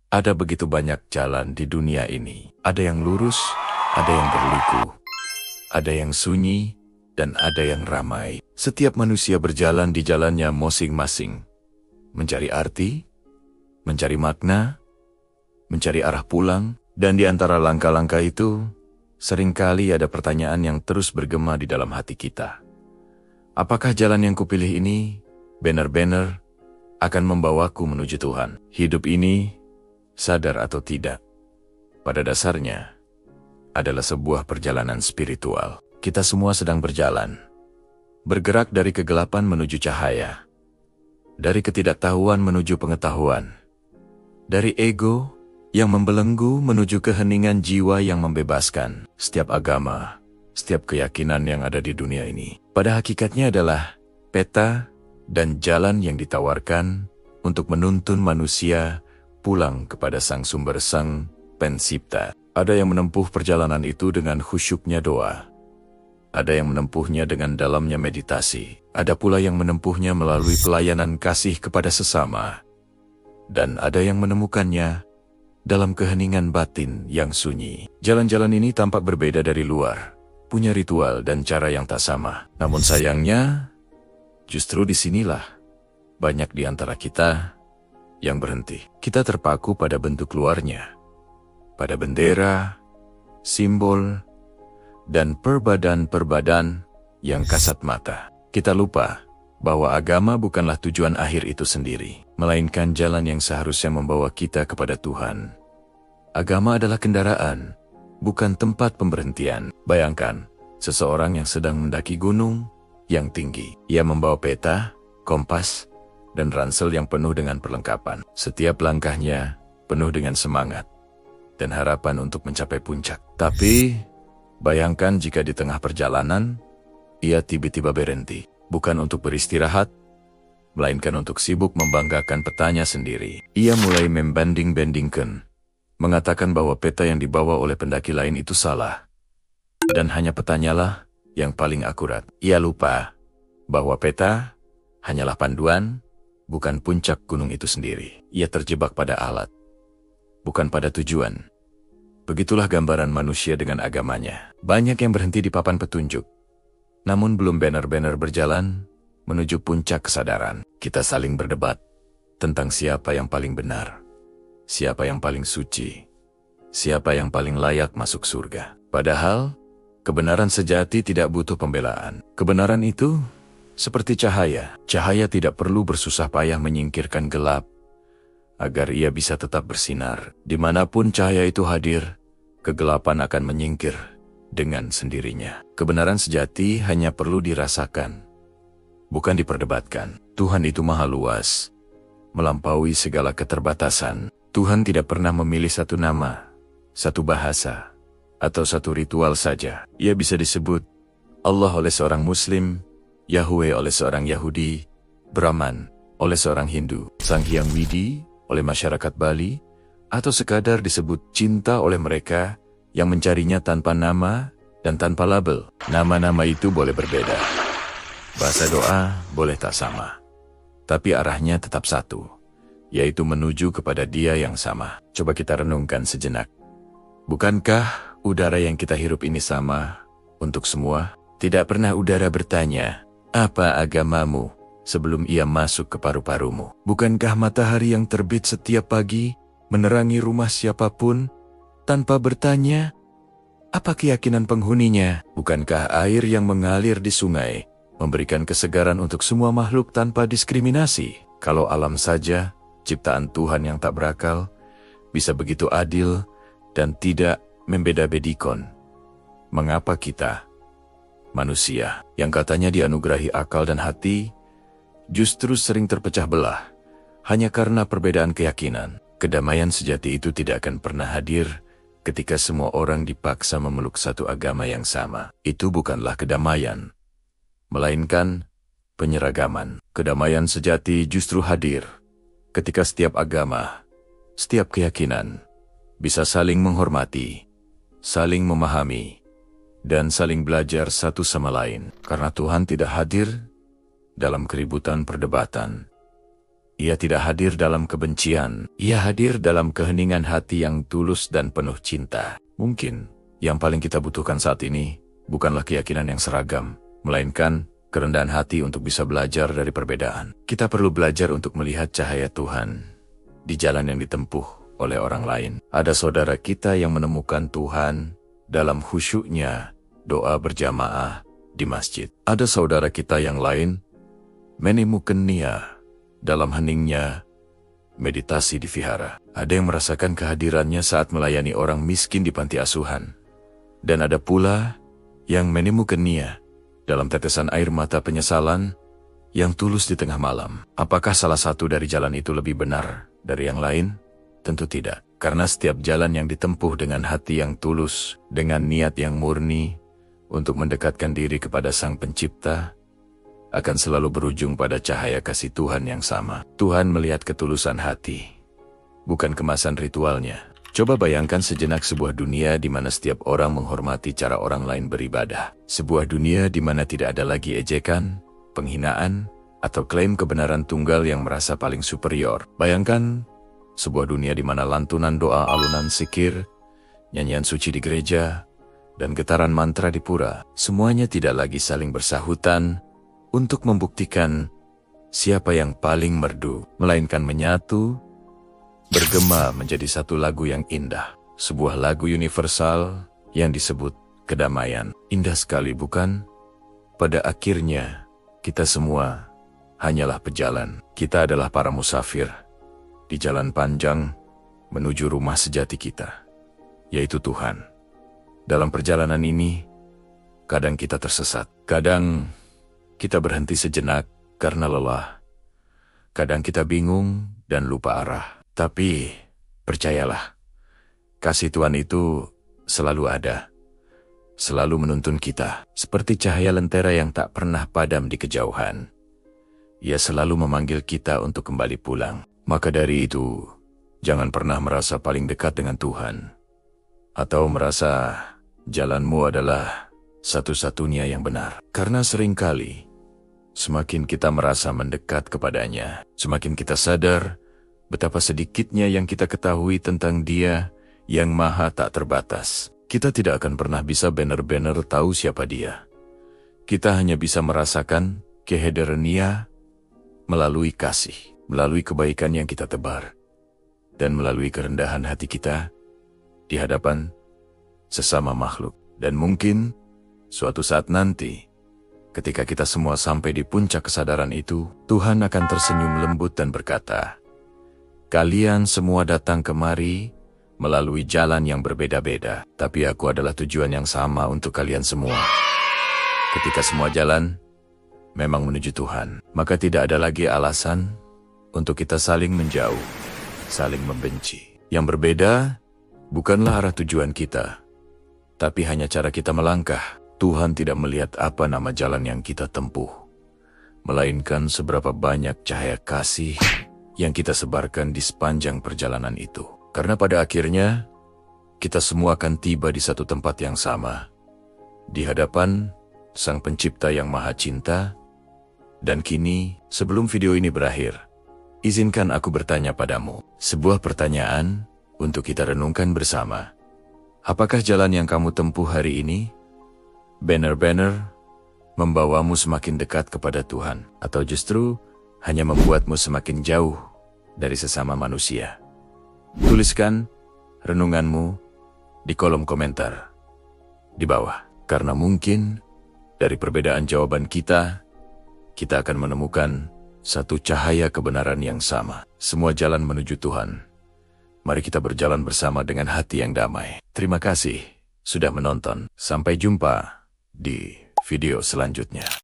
Ada begitu banyak jalan di dunia ini. Ada yang lurus, ada yang berliku, ada yang sunyi, dan ada yang ramai. Setiap manusia berjalan di jalannya masing-masing. Mencari arti, mencari makna, mencari arah pulang, dan di antara langkah-langkah itu, seringkali ada pertanyaan yang terus bergema di dalam hati kita. Apakah jalan yang kupilih ini benar-benar akan membawaku menuju Tuhan? Hidup ini, sadar atau tidak, pada dasarnya adalah sebuah perjalanan spiritual. Kita semua sedang berjalan, bergerak dari kegelapan menuju cahaya, dari ketidaktahuan menuju pengetahuan, dari ego yang membelenggu menuju keheningan jiwa yang membebaskan. Setiap agama, setiap keyakinan yang ada di dunia ini, pada hakikatnya adalah peta dan jalan yang ditawarkan untuk menuntun manusia pulang kepada Sang Sumber, Sang Pencipta. Ada yang menempuh perjalanan itu dengan khusyuknya doa. Ada yang menempuhnya dengan dalamnya meditasi. Ada pula yang menempuhnya melalui pelayanan kasih kepada sesama. Dan ada yang menemukannya dalam keheningan batin yang sunyi. Jalan-jalan ini tampak berbeda dari luar, punya ritual dan cara yang tak sama. Namun sayangnya, justru disinilah banyak di antara kita yang berhenti. Kita terpaku pada bentuk luarnya, pada bendera, simbol, dan perbadan-perbadan yang kasat mata. Kita lupa bahwa agama bukanlah tujuan akhir itu sendiri, melainkan jalan yang seharusnya membawa kita kepada Tuhan. Agama adalah kendaraan, bukan tempat pemberhentian. Bayangkan, seseorang yang sedang mendaki gunung yang tinggi. Ia membawa peta, kompas, dan ransel yang penuh dengan perlengkapan. Setiap langkahnya penuh dengan semangat dan harapan untuk mencapai puncak. Tapi, bayangkan jika di tengah perjalanan, ia tiba-tiba berhenti. Bukan untuk beristirahat, melainkan untuk sibuk membanggakan petanya sendiri. Ia mulai membanding-bandingkan, mengatakan bahwa peta yang dibawa oleh pendaki lain itu salah, dan hanya petanyalah yang paling akurat. Ia lupa bahwa peta hanyalah panduan, bukan puncak gunung itu sendiri. Ia terjebak pada alat, bukan pada tujuan. Begitulah gambaran manusia dengan agamanya. Banyak yang berhenti di papan petunjuk, namun belum benar-benar berjalan menuju puncak kesadaran. Kita saling berdebat tentang siapa yang paling benar, siapa yang paling suci, siapa yang paling layak masuk surga. Padahal, kebenaran sejati tidak butuh pembelaan. Kebenaran itu seperti cahaya. Cahaya tidak perlu bersusah payah menyingkirkan gelap, agar ia bisa tetap bersinar. Dimanapun cahaya itu hadir, kegelapan akan menyingkir dengan sendirinya. Kebenaran sejati hanya perlu dirasakan, bukan diperdebatkan. Tuhan itu maha luas, melampaui segala keterbatasan. Tuhan tidak pernah memilih satu nama, satu bahasa, atau satu ritual saja. Ia bisa disebut Allah oleh seorang Muslim, Yahweh oleh seorang Yahudi, Brahman oleh seorang Hindu, Sang Hyang Widi oleh masyarakat Bali, atau sekadar disebut cinta oleh mereka yang mencarinya tanpa nama dan tanpa label. Nama-nama itu boleh berbeda, bahasa doa boleh tak sama, tapi arahnya tetap satu, yaitu menuju kepada Dia yang sama. Coba kita renungkan sejenak. Bukankah udara yang kita hirup ini sama untuk semua? Tidak pernah udara bertanya, "Apa agamamu?" sebelum ia masuk ke paru-parumu. Bukankah matahari yang terbit setiap pagi menerangi rumah siapapun tanpa bertanya, "Apa keyakinan penghuninya?" Bukankah air yang mengalir di sungai memberikan kesegaran untuk semua makhluk tanpa diskriminasi? Kalau alam saja, ciptaan Tuhan yang tak berakal, bisa begitu adil dan tidak membeda-bedikan, mengapa kita, manusia, yang katanya dianugerahi akal dan hati, justru sering terpecah belah hanya karena perbedaan keyakinan? Kedamaian sejati itu tidak akan pernah hadir ketika semua orang dipaksa memeluk satu agama yang sama. Itu bukanlah kedamaian, melainkan penyeragaman. Kedamaian sejati justru hadir ketika setiap agama, setiap keyakinan bisa saling menghormati, saling memahami, dan saling belajar satu sama lain. Karena Tuhan tidak hadir dalam keributan perdebatan, Ia tidak hadir dalam kebencian, ia hadir dalam keheningan hati yang tulus dan penuh cinta. Mungkin yang paling kita butuhkan saat ini bukanlah keyakinan yang seragam, melainkan kerendahan hati untuk bisa belajar dari perbedaan. Kita perlu belajar untuk melihat cahaya Tuhan di jalan yang ditempuh oleh orang lain. Ada saudara kita yang menemukan Tuhan dalam khusyuknya doa berjamaah di masjid. Ada saudara kita yang lain menemukan Nia dalam heningnya meditasi di vihara. Ada yang merasakan kehadirannya saat melayani orang miskin di panti asuhan. Dan ada pula yang menemukan Nia dalam tetesan air mata penyesalan yang tulus di tengah malam. Apakah salah satu dari jalan itu lebih benar dari yang lain? Tentu tidak. Karena setiap jalan yang ditempuh dengan hati yang tulus, dengan niat yang murni untuk mendekatkan diri kepada Sang Pencipta, akan selalu berujung pada cahaya kasih Tuhan yang sama. Tuhan melihat ketulusan hati, bukan kemasan ritualnya. Coba bayangkan sejenak sebuah dunia di mana setiap orang menghormati cara orang lain beribadah. Sebuah dunia di mana tidak ada lagi ejekan, penghinaan, atau klaim kebenaran tunggal yang merasa paling superior. Bayangkan sebuah dunia di mana lantunan doa, alunan zikir, nyanyian suci di gereja, dan getaran mantra di pura, semuanya tidak lagi saling bersahutan untuk membuktikan siapa yang paling merdu, melainkan menyatu, bergema menjadi satu lagu yang indah. Sebuah lagu universal yang disebut kedamaian. Indah sekali, bukan? Pada akhirnya, kita semua hanyalah pejalan. Kita adalah para musafir di jalan panjang menuju rumah sejati kita, yaitu Tuhan. Dalam perjalanan ini, kadang kita tersesat, kadang kita berhenti sejenak karena lelah. Kadang kita bingung dan lupa arah. Tapi percayalah, kasih Tuhan itu selalu ada. Selalu menuntun kita, seperti cahaya lentera yang tak pernah padam di kejauhan. Ia selalu memanggil kita untuk kembali pulang. Maka dari itu, jangan pernah merasa paling dekat dengan Tuhan, atau merasa jalanmu adalah satu-satunya yang benar. Karena seringkali, semakin kita merasa mendekat kepadanya, semakin kita sadar betapa sedikitnya yang kita ketahui tentang Dia yang maha tak terbatas. Kita tidak akan pernah bisa benar-benar tahu siapa Dia. Kita hanya bisa merasakan kehadiran Dia melalui kasih, melalui kebaikan yang kita tebar, dan melalui kerendahan hati kita di hadapan sesama makhluk. Dan mungkin suatu saat nanti, ketika kita semua sampai di puncak kesadaran itu, Tuhan akan tersenyum lembut dan berkata, "Kalian semua datang kemari melalui jalan yang berbeda-beda, tapi aku adalah tujuan yang sama untuk kalian semua." Ketika semua jalan memang menuju Tuhan, maka tidak ada lagi alasan untuk kita saling menjauh, saling membenci. Yang berbeda bukanlah arah tujuan kita, tapi hanya cara kita melangkah. Tuhan tidak melihat apa nama jalan yang kita tempuh, melainkan seberapa banyak cahaya kasih yang kita sebarkan di sepanjang perjalanan itu. Karena pada akhirnya, kita semua akan tiba di satu tempat yang sama, di hadapan Sang Pencipta yang Maha Cinta. Dan kini, sebelum video ini berakhir, izinkan aku bertanya padamu sebuah pertanyaan untuk kita renungkan bersama. Apakah jalan yang kamu tempuh hari ini benar-benar membawamu semakin dekat kepada Tuhan, atau justru hanya membuatmu semakin jauh dari sesama manusia? Tuliskan renunganmu di kolom komentar di bawah, karena mungkin dari perbedaan jawaban kita akan menemukan satu cahaya kebenaran yang sama. Semua jalan menuju Tuhan. Mari kita berjalan bersama dengan hati yang damai. Terima kasih sudah menonton. Sampai jumpa di video selanjutnya.